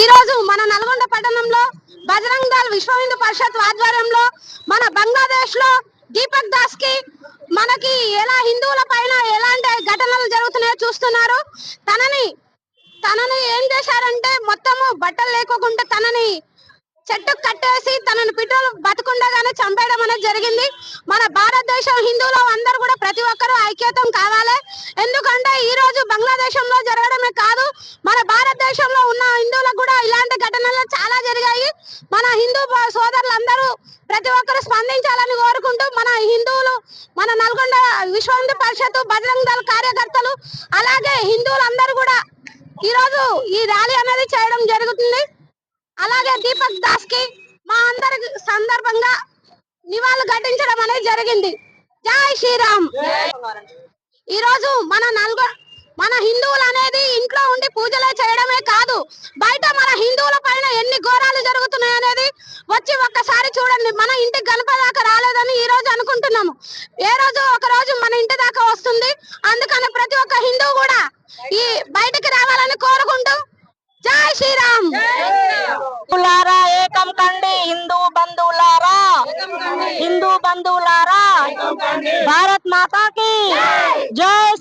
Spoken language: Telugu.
ఈ రోజు మన నల్గొండ పట్టణంలో బజరంగ్ దళ్ విశ్వ హిందూ పరిషత్ ఆధ్వర్యంలో మన బంగ్లాదేశ్ లో దీపక్ దాస్ కి మనకి ఎలా హిందువుల పైన ఎలాంటి ఘటనలు జరుగుతున్నాయో చూస్తున్నారు. తనని ఏం చేశారంటే మొత్తము బట్టలు లేకోకుండా తనని చెట్టు కట్టేసి తనని పిట్టలు బతుకుండగానే చంపేయడం అనేది జరిగింది. మన భారతదేశం హిందువులు అందరూ కూడా ప్రతి ఒక్కరూ ఐక్యతం కావాలి. ఎందుకంటే ఈ రోజు బంగ్లాదేశంలో జరగడమే కాదు, మన భారతదేశంలో ఉన్న హిందువులకు కూడా ఇలాంటి ఘటనలు చాలా జరిగాయి. మన హిందూ సోదరులందరూ ప్రతి ఒక్కరు స్పందించాలని కోరుకుంటూ మన హిందువులు, మన నల్గొండ విశ్వ హిందూ పరిషత్ బజరంగ్ దళ్ కార్యకర్తలు అలాగే హిందువులందరూ కూడా ఈ రోజు ఈ ర్యాలీ అనేది చేయడం జరుగుతుంది. అలాగే దీపక్ దాస్ కి మా అందరి సందర్భంగా నివాళులు ఘటించడం అనేది జరిగింది. జై శ్రీరామ్. ఈ రోజు మన హిందువులు అనేది ఇంట్లో ఉండి పూజలే చేయడమే కాదు, బయట మన హిందువుల పైన ఎన్ని ఘోరాలు జరుగుతున్నాయి అనేది వచ్చి ఒక్కసారి చూడండి. మన ఇంటికి గణపతి దాకా రాలేదని ఈ రోజు అనుకుంటున్నాము, ఏ రోజు ఒక రోజు మన ఇంటి దాకా వస్తుంది. అందుకని ప్రతి ఒక్క హిందువు కూడా ఈ బయటకి రావాలని కోరుకుంటూ జై శ్రీరామ్. ఏకం కండి హిందూ బంధువులారా, హిందూ బంధువులారా, భారత్ మాతా की जय।